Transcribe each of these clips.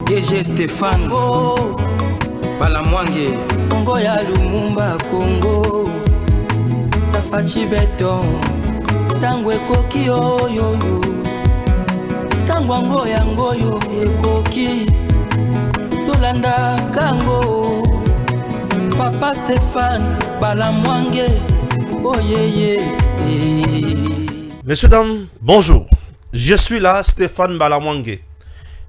DG Stéphane Balamwange Congo ya Lumumba Congo Tafachi Beton Tango ekoki oyo Tango ngoyo ekoki Tolanda kango Papa Stéphane Balamwange Oh yeah. Messieurs, dames, bonjour. Je suis là, Stéphane Balamwange.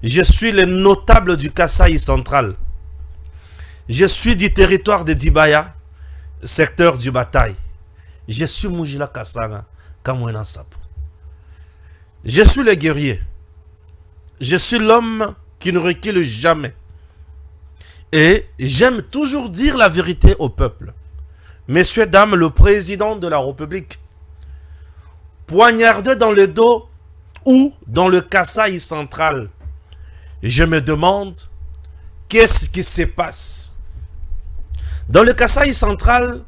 Je suis le notable du Kasaï central. Je suis du territoire de Dibaya, secteur du Bataille. Je suis Mujila Kasanga, Kamwena Sapo. Je suis le guerrier. Je suis l'homme qui ne recule jamais. Et j'aime toujours dire la vérité au peuple. Messieurs, dames, le président de la République, poignardé dans le dos ou dans le Kasaï central, je me demande qu'est-ce qui se passe. Dans le Kasaï central,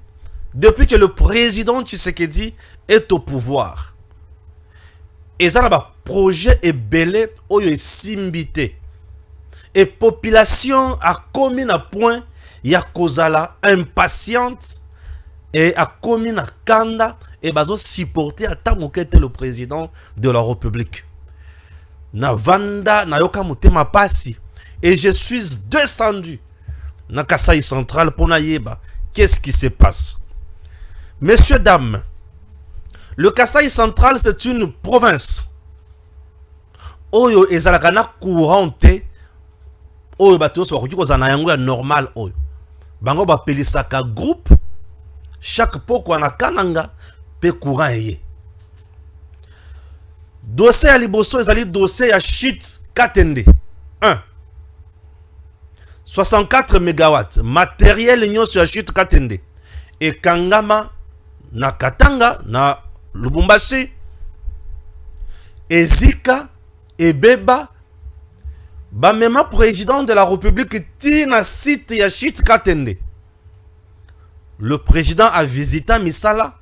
depuis que le président Tshisekedi est au pouvoir, et ça un projet est belé ou est simbité. Et population a commis un point, il y a causala impatiente et a commis un kanda et bazo supporter à était le président de la République. Na vanda na yoka mutema pasi et je suis descendu na Kasaï central pour na yeba qu'est-ce qui se passe. Messieurs, dames, le Kasaï central c'est une province. Oyo ezalaka na couranté oyo bato so bakoki kozana yango ya normal oyo. Bango ba pelisaka groupe chaque poko na kananga pe courant eye. Dossier à liboso ezali dossier à shit Katende 1 64 MW matériel nyonso ya shit Katende et kangama na Katanga na Lubumbashi ezika ebeba ba mema président de la République tina site ya shit Katende. Le président a visité Misala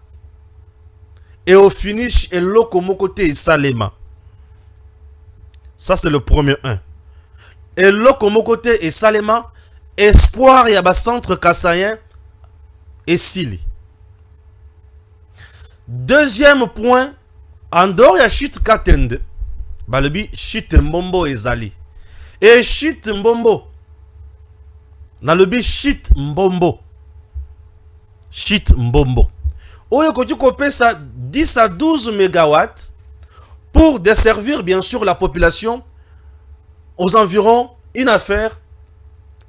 et au finish et l'autre côté Salema. Ça c'est le premier 1. Et l'autre côté et Salema, espoir y a centre kassayen et Sili. Deuxième point, en dehors ya shit Katende, balobi shit Mbombo ezali. Et shit Mbombo, na lobi shit Mbombo. Shit Mbombo. Oyo koki kopesa 10 à 12 MW pour desservir bien sûr la population aux environs une affaire.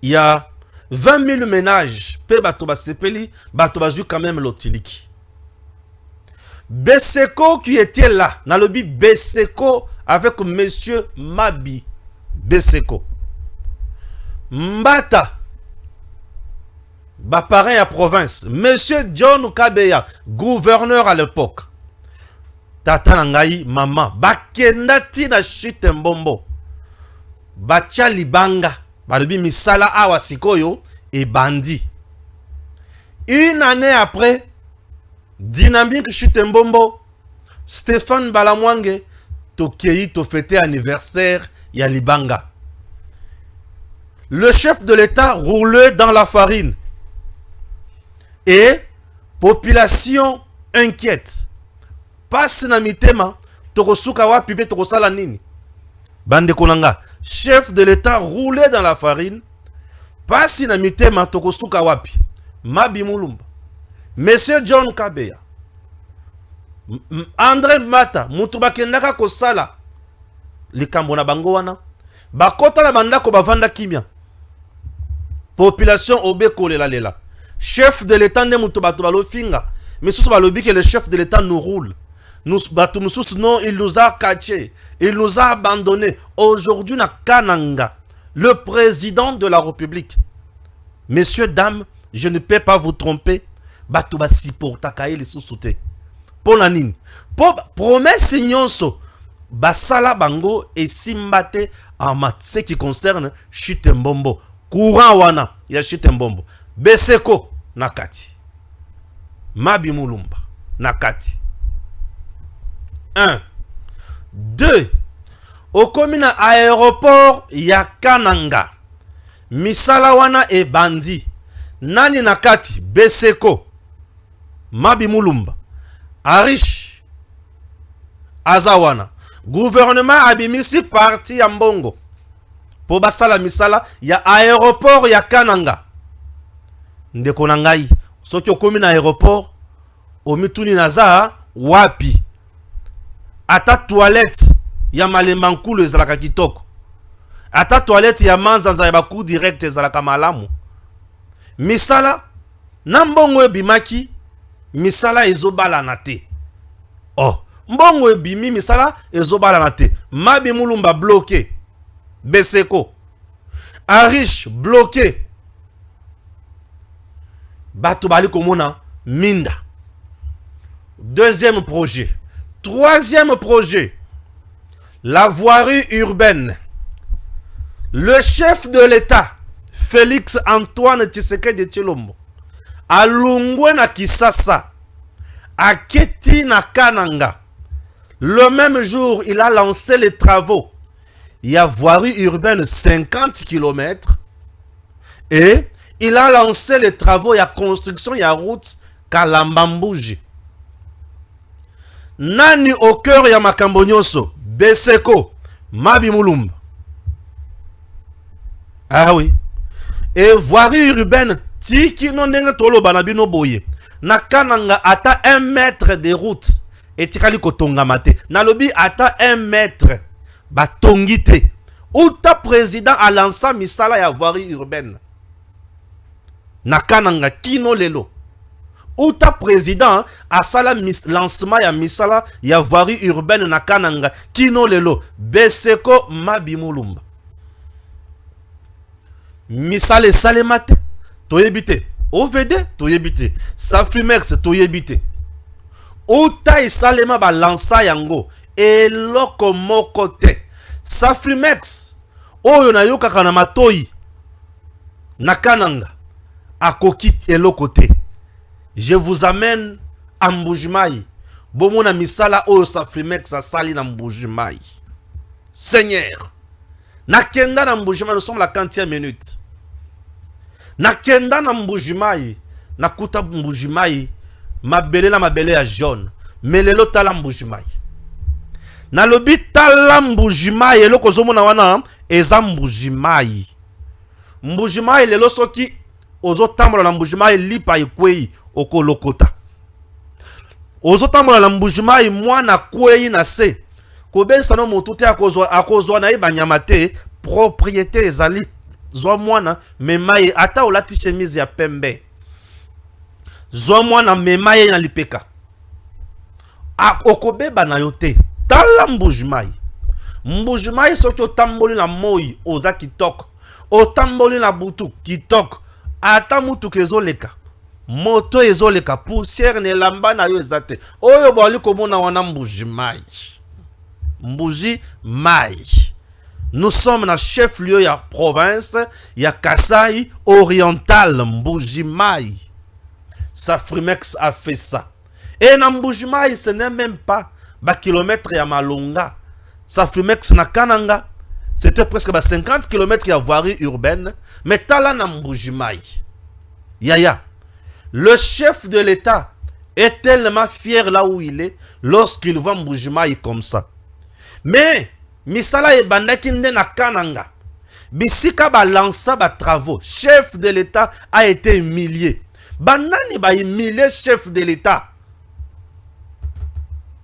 Il y a 20 000 ménages. Pe bato ba sepeli, bato ba quand même l'otiliki. Beseko qui était là, na lobi Beseko avec monsieur Mabi Beseko. Mbata ba parrain à province, monsieur John Kabeya, gouverneur à l'époque. Tata nangai maman, bakendati na shit Mbombo. Bacha libanga, balobi misala awa sikoyo et bandi. Une année après, dynamique shit Mbombo, Stéphane Balamwange, tokei to fêter anniversaire ya libanga. Le chef de l'État roulait dans la farine. Et population inquiète. Passe na mitema, tokosuka wapi pe tokosala nini. Bande konanga, chef de l'État roulé dans la farine. Passe na mitema, tokosuka wapi. Mabi Mulumba. Monsieur John Kabeya. André Mata, mutu bakendaka kosala. Likambo na bango wana. Bakota na bandako bavanda kimia. Population obeko lela lela. Chef de l'État ne mutobato balo finga. Mais sous balobi que le chef de l'État nous roule. Nous batumoussous non, il nous a caché. Il nous a abandonné. Aujourd'hui na Kananga, le président de la République. Messieurs, dames, je ne peux pas vous tromper. Batuba si pour takaye les sous-soutés. Pour nanine. Pour promesse nyonso. Basala bango et simbate en mat. Ce qui concerne Chitembombo. Courant wana. Ya Chitembombo. Beseko nakati. Mabi Mulumba nakati. 1. 2. okomi na aéroport ya Kananga. Misala wana e bandi. Nani nakati Beseko, Mabi Mulumba, Arish, Azawana. Gouvernement abimisi parti ya mbongo. Po basala misala ya aéroport ya Kananga. Ndeko na ngai, soki okomi na aéroport, omituni naza wapi? Ata toilette ya Malemba Nkulu ezalaka kitoko. Ata toilette ya Manzanza ya baku direct ezalaka malamu. Misala na mbongo ebimaki, misala ezobala na te. Oh, mbongo ebimi misala ezobala na te. Mabi Mulumba bloqué. Beseko. Arish bloqué. Bato bali komona minda. Deuxième projet. Troisième projet. La voirie urbaine. Le chef de l'État, Félix Antoine Tshisekedi Tshilombo, a Lungwe na Kisasa, a Keti na Kananga. Le même jour, il a lancé les travaux. Il y a voirie urbaine 50 km. Et il a lancé les travaux, il y a construction, il y a route Kalambambouji. Nani au cœur ya makambo nyonso, Beseko, Mabi Mulumba. Ah oui. Et voirie urbaine, tiki non nenge tolo banabino boye. Na Kananga ata 1 mètre de route. Et tikali kotonga mate. Na lobi ata 1 mètre. Batongite. Outa président a lancé misala ya voirie urbaine. Na Kananga kino lelo. Outa président a sala lancement ya misala ya voirie urbaine na Kananga kino lelo. Beseko Mabi Mulumba. Misale salemate toyebite OVD toyebite Safrimex toyebite Outa isalema ba lansa yango eloko moko te. Safrimex oyo na yoka kana matoi na Kananga akoki eloko te. Je vous amène à Mbujimai. Bomona misala oyo Safrimex asali na Mbujimai. Seigneur, nakenda na Mbujimai, nous sommes la 40e minute. Nakenda na Mbujimai, nakuta Mbujimai, mabele na mabele ya jaune. Melelo tala Mbujimai. Na lobi tala Mbujimai, eloko zomona wana, eza Mbujimai. Mbujimai lelo soki, ozo tambola na Mbujimai lipa ikwei, oko lokota. Ozo tambola na Mbujimai mwana kwei na se. Kobe sano motute akozwa na iba nyamate propriété ezali zwa mwana memaye ata olati chemise ya pembe. Zwa mwana memaye na lipeka. Okobeba na yote. Tala Mbujimai. Mbujimai soki otamboli na moi oza kitoko. Otamboli na butu kitoko. Ata mutu kezoleka. Moto ezoleka poussière ne lamba na yo ezate. Oyo bali komona wana Mbujimai. Mbujimai. Nous sommes dans chef-lieu ya province, ya Kasai oriental, Mbujimai. Safrimex a fait ça. Et na Mbujimai, ce n'est même pas ba kilomètre ya Malonga. Safrimex na Kananga, c'était presque ba 50 km ya voirie urbaine, mais tala na Mbujimai. Yaya, le chef de l'État est tellement fier là où il est lorsqu'il voit Mbujimai comme ça. Mais misala e bandaki nde na Kananga. Bisika ba lança ba travaux. Chef de l'État a été humilié. Banani ba humilié chef de l'État.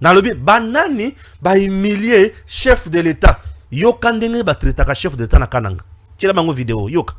Nalobi banani ba humilié chef de l'État. Yoka ndenge ba traitaka chef de l'État na Kananga. Tira bango vidéo yoka.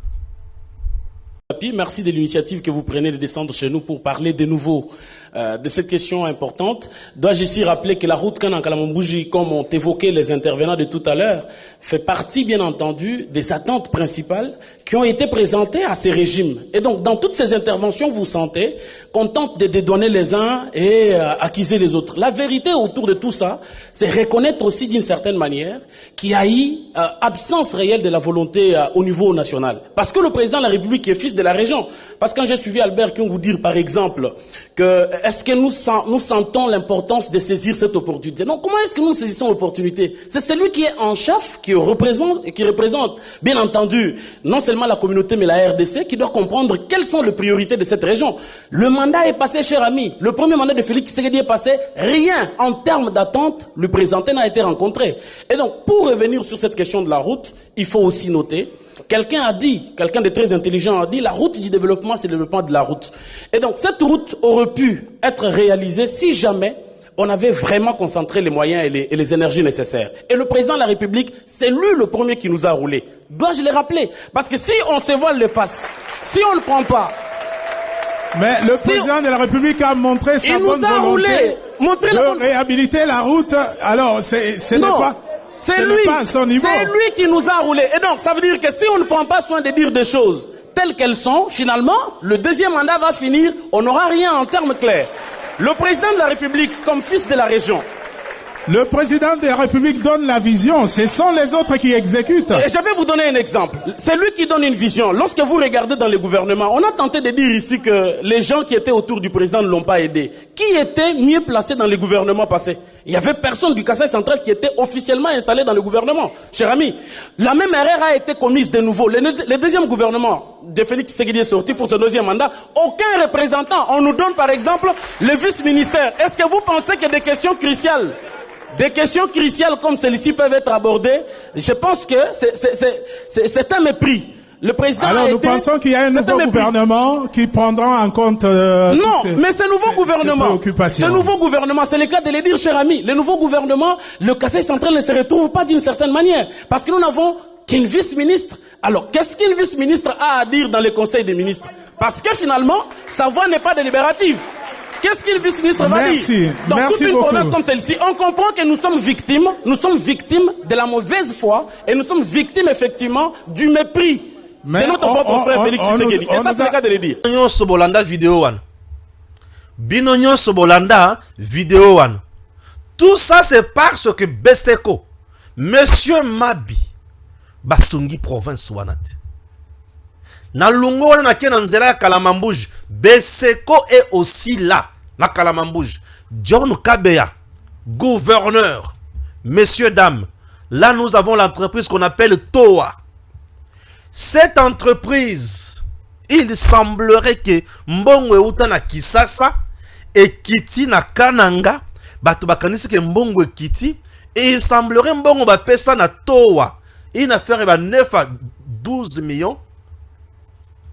Merci de l'initiative que vous prenez de descendre chez nous pour parler de nouveau de cette question importante. Dois-je ici rappeler que la route Kananga-Lamambouji, comme ont évoqué les intervenants de tout à l'heure, fait partie bien entendu des attentes principales qui ont été présentées à ces régimes. Et donc dans toutes ces interventions, vous sentez qu'on tente de dédouaner les uns et accuser les autres. La vérité autour de tout ça, c'est reconnaître aussi d'une certaine manière qu'il y a eu absence réelle de la volonté au niveau national. Parce que le président de la République est fils de la région. Parce que quand j'ai suivi Albert Kyungu dire par exemple que est-ce que nous sentons l'importance de saisir cette opportunité? Non, comment est-ce que nous saisissons l'opportunité? C'est celui qui est en chef, qui représente, bien entendu, non seulement la communauté, mais la RDC, qui doit comprendre quelles sont les priorités de cette région. Le mandat est passé, cher ami. Le premier mandat de Félix Tshisekedi est passé. Rien, en termes d'attente, le présenté n'a été rencontré. Et donc, pour revenir sur cette question de la route, il faut aussi noter, quelqu'un de très intelligent a dit, la route du développement, c'est le développement de la route. Et donc, cette route aurait pu être réalisée si jamais on avait vraiment concentré les moyens et les énergies nécessaires. Et le président de la République, c'est lui le premier qui nous a roulé. Dois-je le rappeler? Parce que si on se voile le passe, si on ne prend pas... Mais le président de la République a montré sa bonne volonté de réhabiliter la route. Alors, ce n'est pas... C'est lui qui nous a roulé. Et donc, ça veut dire que si on ne prend pas soin de dire des choses telles qu'elles sont, finalement, le deuxième mandat va finir, on n'aura rien en termes clairs. Le président de la République, comme fils de la région... Le président de la République donne la vision, ce sont les autres qui exécutent. Et je vais vous donner un exemple. C'est lui qui donne une vision. Lorsque vous regardez dans les gouvernements, on a tenté de dire ici que les gens qui étaient autour du président ne l'ont pas aidé. Qui était mieux placé dans les gouvernements passés? Il n'y avait personne du Kasaï central qui était officiellement installé dans le gouvernement. Cher ami, la même erreur a été commise de nouveau. Le deuxième gouvernement de Félix Tshisekedi est sorti pour ce deuxième mandat. Aucun représentant. On nous donne par exemple le vice-ministère. Est-ce que vous pensez que des questions cruciales comme celles-ci peuvent être abordées? Je pense que c'est un mépris. Le président Alors nous pensons qu'il y a un nouveau gouvernement qui prendra en compte non, mais ce nouveau gouvernement, c'est le cas de le dire, cher ami. Le nouveau gouvernement, le Kasaï central ne se retrouve pas d'une certaine manière. Parce que nous n'avons qu'une vice-ministre. Alors, qu'est-ce qu'une vice-ministre a à dire dans le conseil des ministres? Parce que finalement, sa voix n'est pas délibérative. Qu'est-ce qu'une vice-ministre va dire? Dans toute une province comme celle-ci, on comprend que nous sommes victimes de la mauvaise foi et nous sommes victimes effectivement du mépris de notre propre frère Félix Tshisekedi. Et ça, c'est le cas de le dire. Tout ça, c'est parce que Beseko, Monsieur Mabi, Basungi province wanate. Na lungo wana na kena nzela ya Kalamambouj, Beseko est aussi là, na Kalamambouj. John Kabeya, gouverneur, messieurs, dames, là nous avons l'entreprise qu'on appelle Toa. Cette entreprise, il semblerait que Mbongo euta na Kisasa et Kiti na Kananga, batu bakanisi ke Mbongo e Kiti, et il semblerait Mbongo ba pesa na Toa. Il a fait 9 à 12 millions.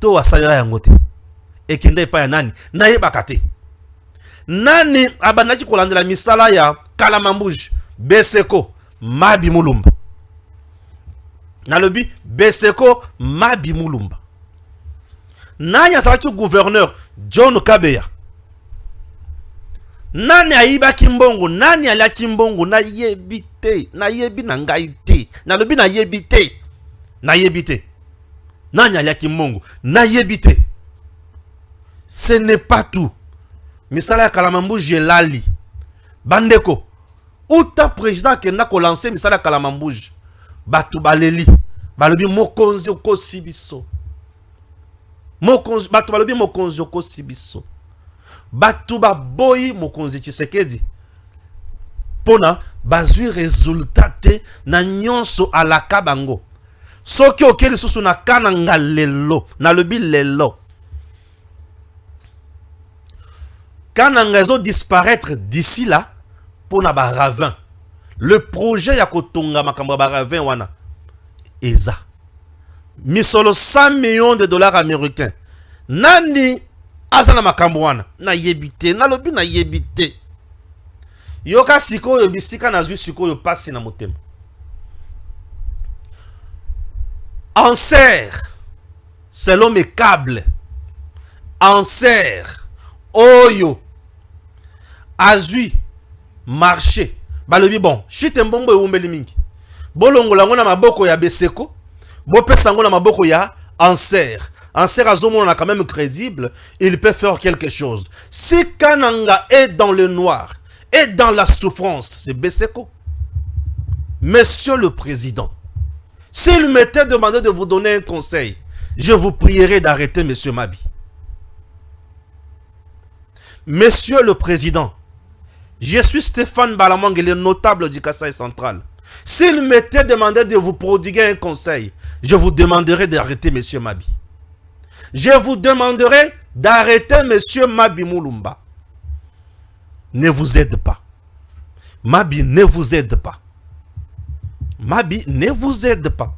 Toa salira yangote. Et kende pa ya nani? Na ye bakate. Nani abanaki kolandela misala ya Kalamambouj, Beseko, Mabi Mulumba. Nalobi Beseko, Mabi Mulumba. Nani asalaki gouverneur John Kabeya. Nani aiba kimbongo, nani alia kimbongo na yebite, na yebi na ngaite. Nalobi na yebite. Na yebite. Nani alia kimbongo, na yebite. Ce n'est pas tout. Misala Kalamambouj lali. Bandeko. Outa président qui n'a ko lancé misala Kalamambouj. Batu baleli. Balobi mokonzi oko sibiso. Mokonzi batu balobi mokonzi oko sibiso. Batu ba boyi mokonzi Tshisekedi. Pona bazui résultat na nyonso alaka bango. Soki okeli susu na kananga lelo, na lobi lelo. Kananga ezo disparaître d'ici là pour na ba ravin. Le projet ya kotonga makambo ba ravin wana eza. Misolo 100 millions de dollars américains. Nani azana makambo wana na yebite, na lobi na yebite. Yoka siko yo bisika na zui siko yo passe na motema. En serre, selon mes câbles, en serre, oyo, azui, marché, balobi bon, chite mbongo eumbeli mingi. Bolongo lango na maboko ya Beseko, bopesa ngo na maboko ya en serre. En serre azomo na quand même crédible, il peut faire quelque chose. Si Kananga est dans le noir, est dans la souffrance, c'est Beseko. Monsieur le Président, s'il m'était demandé de vous donner un conseil, je vous prierai d'arrêter Monsieur Mabi. Monsieur le Président, je suis Stéphane Balamang, le notable du Kasaï central. S'il m'était demandé de vous prodiguer un conseil, je vous demanderai d'arrêter Monsieur Mabi. Je vous demanderai d'arrêter Monsieur Mabi Moulumba. Ne vous aide pas. Mabi ne vous aide pas. Mabi ne vous aide pas.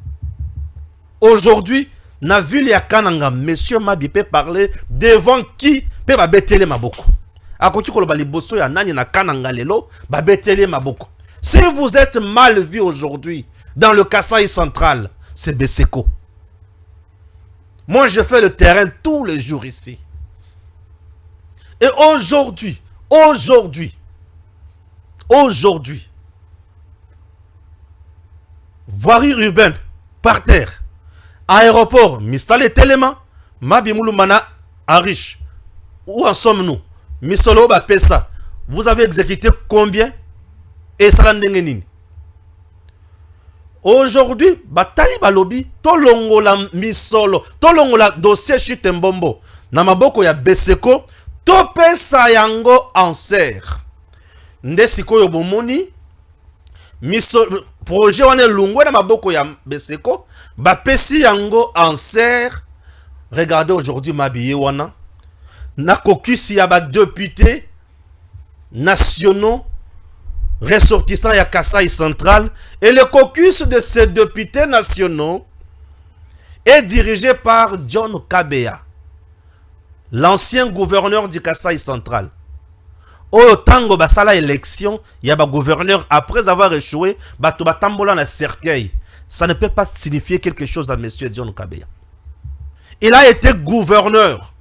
Aujourd'hui, na ville ya Kananga, Monsieur Mabi peut parler devant qui peut babetele maboko. Akoki koloba liboso ya nani na Kananga lelo, babetele maboko. Si vous êtes mal vu aujourd'hui dans le Kasaï central, c'est Beseko. Moi, je fais le terrain tous les jours ici. Et aujourd'hui, voirie urbaine, par terre, aéroport, Mistale Telema, Mabi Mouloumana, Arish. Où en sommes-nous? Misolo Bapesa, vous avez exécuté combien? Et Salandengenini. Aujourd'hui, Batali Balobi, Tolongola Misolo, Tolongola dossier Chitembombo, Namaboko ya Beseko, Topesa yango en serre. Ndesiko Yobomoni, Misolo, projet wane Lungwe Namaboko ya Beseko, Bapesi yango en serre. Regardez aujourd'hui Mabiye wana. Nakokisi ya ba députés nationaux ressortissants ya Kasaï central, et le caucus de ces députés nationaux est dirigé par John Kabeya, l'ancien gouverneur du Kasaï central. Au tango basala élection, il y a un gouverneur après avoir échoué, bato batambola na cercueil. Ça ne peut pas signifier quelque chose à monsieur John Kabeya. Il a été gouverneur.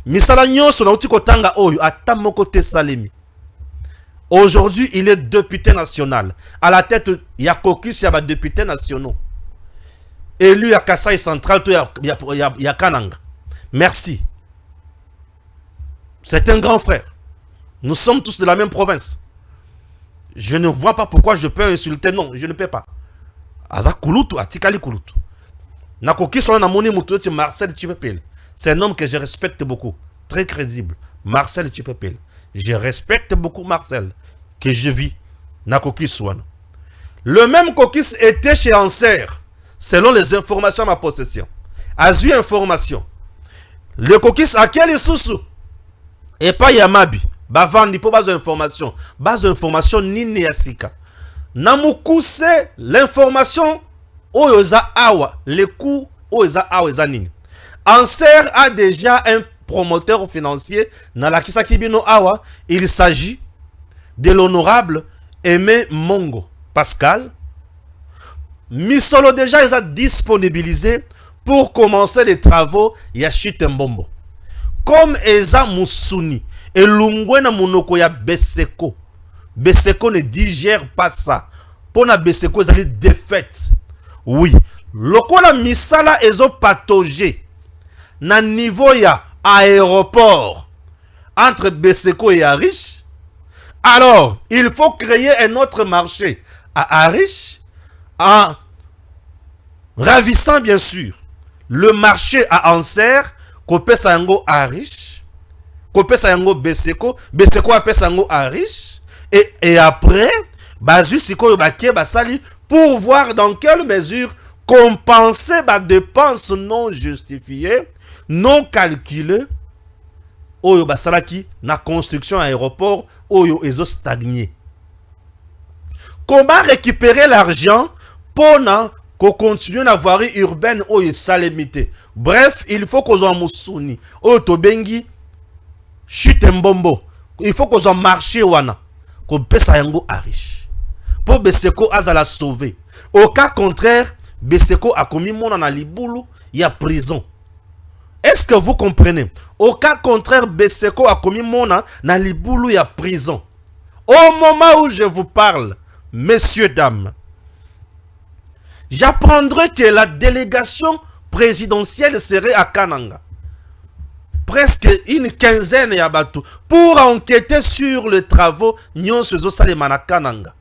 Misala nyonso na uti kotanga oyo atamoko te salemi. Aujourd'hui, il est député national. À la tête, il y a caucus, il y a des députés nationaux. Élu à Kasaï central, il y a Kananga. Merci. C'est un grand frère. Nous sommes tous de la même province. Je ne vois pas pourquoi je peux insulter. Non, je ne peux pas. Aza Kulutu, Atikali Kulutu. Na caucus, on a moni mutueti Marcel Tchipepel. C'est un homme que je respecte beaucoup. Très crédible. Marcel Tchipepel. Je respecte beaucoup Marcel, que je vis. Le même caucus était chez Anser, selon les informations à ma possession. Azu information. Le caucus à quel sous et pas Yamabi. Bavandi pour base information. Base information nini yasika. Namukuse l'information oyoza awa. Le coup oyoza awa nini. Anser a déjà un promoteur financier dans la Kisakibino Awa. Il s'agit de l'honorable Aimé Mongo Pascal. Misolo déjà les a disponibilisé pour commencer les travaux Yachite Mbombo. Comme Eza Mousouni et Lungwena Monoko ya Beseko. Beseko ne digère pas ça. Pour na Beseko ils ont défaite. Oui. Lokola misala ezo patogé. Na niveau ya aéroport entre Beseko et Arish, alors il faut créer un autre marché à Arish en ravissant bien sûr le marché à Anser, Kopesa yango Arish, Kopesa yango Beseko, Beseko apesa yango Arish, et après bazu siko baké basali pour voir dans quelle mesure compenser les dépenses non justifiées, non calculées, oyo basalaki na construction aéroport oyo ezo stagné. Comment récupérer l'argent pour continuer la voirie urbaine oyo salemité. Bref, il faut qu'on soit Moussouni, oyo tobengi chute mbombo. Il faut qu'on soit marché wana, qu'on pesa yango Arish. Pour Beseko azala sauver. Au cas contraire, Beseko a commis mon na libulu, il y a prison. Est-ce que vous comprenez? Au cas contraire, Beseko a commis mon na libulu, il y a prison. Au moment où je vous parle, messieurs, dames, j'apprendrai que la délégation présidentielle serait à Kananga. Presque une quinzaine ya bateau pour enquêter sur les travaux Nyonsezo Salemana Kananga.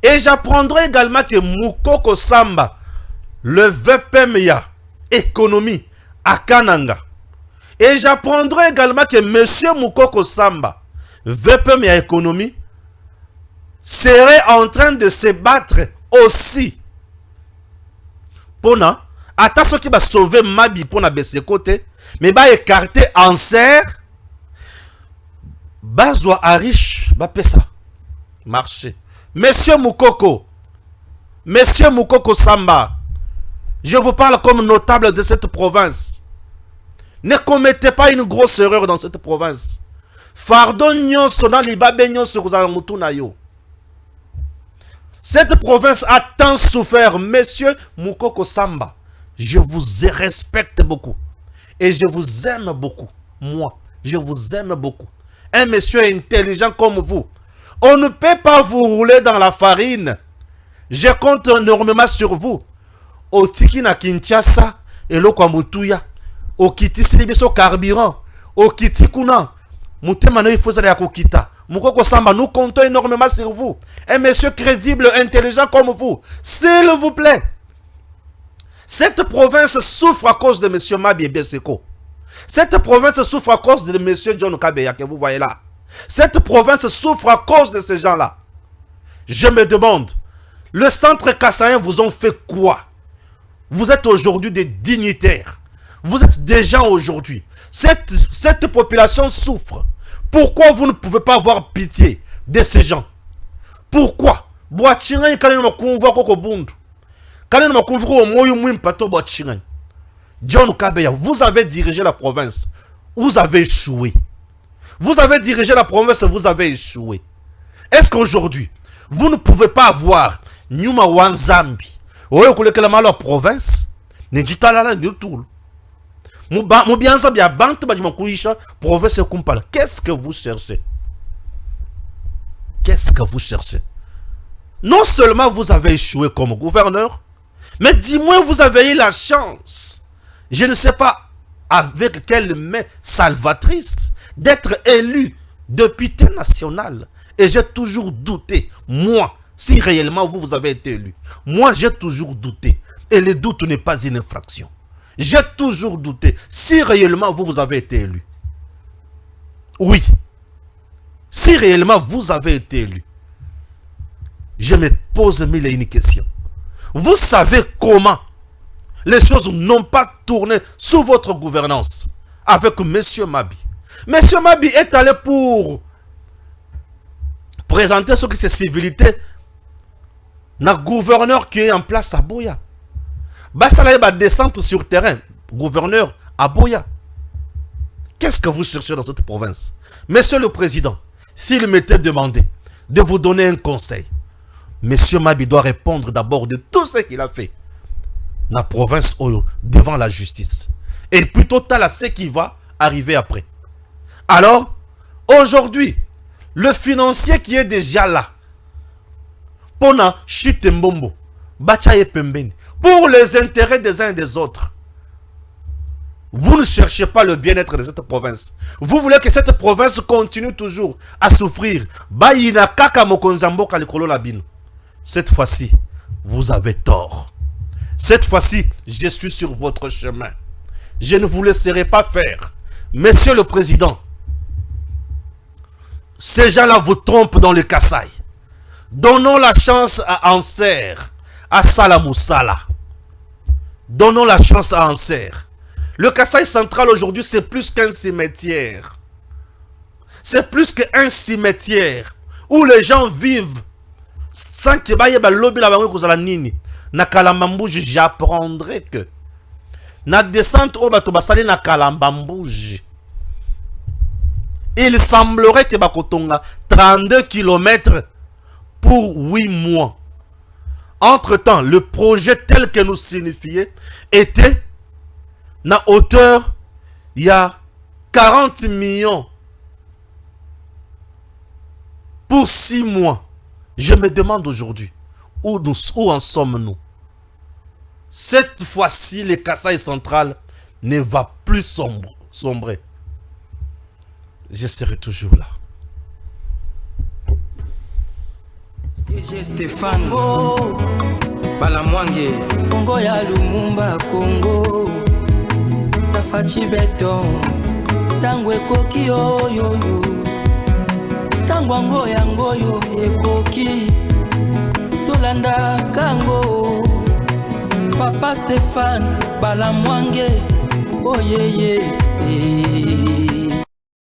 Et j'apprendrai également que Moukoko Samba, le VPMIA, économie, à Kananga, Et j'apprendrai également que M. Moukoko Samba, VPM et économie, serait en train de se battre aussi. Pona, attention qui va sauver Mabi pour na baisser côté, mais va écarter en serre, bazwa à riche, va pesa. Marché. Monsieur Moukoko Samba, je vous parle comme notable de cette province. Ne commettez pas une grosse erreur dans cette province. Fardon nyon sona libabe nyon sur yo. Cette province a tant souffert, monsieur Moukoko Samba. Je vous respecte beaucoup. Et je vous aime beaucoup. Moi, je vous aime beaucoup. Un monsieur intelligent comme vous. On ne peut pas vous rouler dans la farine. Je compte énormément sur vous. Au tiki na Kinshasa, et lo kwa mutuya. Au kiti silibiso carburant. Au kiti kuna. Moutemano il faut ça ya kokita. Moukoko Samba, nous comptons énormément sur vous. Un monsieur crédible, intelligent comme vous. S'il vous plaît. Cette province souffre à cause de monsieur Mabi Beseko. Cette province souffre à cause de monsieur John Kabeya que vous voyez là. Cette province souffre à cause de ces gens-là. Je me demande, le centre kassaïen vous ont fait quoi? Vous êtes aujourd'hui des dignitaires. Vous êtes des gens aujourd'hui. Cette population souffre. Pourquoi vous ne pouvez pas avoir pitié de ces gens? Pourquoi? Vous John Kabeya, vous avez dirigé la province. Vous avez échoué. Vous avez dirigé la province, vous avez échoué. Est-ce qu'aujourd'hui, vous ne pouvez pas avoir Nyuma Wanzambi? Vous voyez que la province n'est pas du tout. Qu'est-ce que vous cherchez? Qu'est-ce que vous cherchez? Non seulement vous avez échoué comme gouverneur, mais dis-moi, vous avez eu la chance, je ne sais pas avec quelle main salvatrice, d'être élu député national. Et j'ai toujours douté, moi, si réellement vous avez été élu. Moi, j'ai toujours douté. Et le doute n'est pas une infraction. J'ai toujours douté si réellement vous avez été élu. Oui. Si réellement vous avez été élu. Je me pose mille et une questions. Vous savez comment les choses n'ont pas tourné sous votre gouvernance avec M. Mabi. M. Mabi est allé pour présenter ce que c'est civilité. Na gouverneur qui est en place à Boya. Bassala va descendre sur terrain. Gouverneur à Boya. Qu'est-ce que vous cherchez dans cette province? Monsieur le Président, s'il m'était demandé de vous donner un conseil, Monsieur Mabi doit répondre d'abord de tout ce qu'il a fait. La province devant la justice. Et plutôt à ce qui va arriver après. Alors, aujourd'hui, le financier qui est déjà là, Pona Chitembombo, Bachaye Pembeni, pour les intérêts des uns et des autres, vous ne cherchez pas le bien-être de cette province. Vous voulez que cette province continue toujours à souffrir. Cette fois-ci, vous avez tort. Cette fois-ci, je suis sur votre chemin. Je ne vous laisserai pas faire. Monsieur le Président, ces gens-là vous trompent dans le Kasaï. Donnons la chance à Anser, à Salamoussala. Donnons la chance à Anser. Le Kasaï central aujourd'hui, c'est plus qu'un cimetière. C'est plus qu'un cimetière où les gens vivent sans que lobby la banque la nini. Na Kalambambouji, j'apprendrai que na descente au bateau basali na Kalambambouji. Il semblerait que Bakotonga 32 km pour 8 mois. Entre-temps, le projet tel que nous signifiait était na hauteur, il y a 40 millions pour 6 mois. Je me demande aujourd'hui, où en sommes-nous? Cette fois-ci, le Kasaï central ne va plus sombrer. Je serai toujours là. Stéphane Balamwange Congo ya Lumumba Congo Fachi Beton tango ekoki oyoyo tango yango yo ekoki tolanda kango Papa Stéphane Balamwange oyeye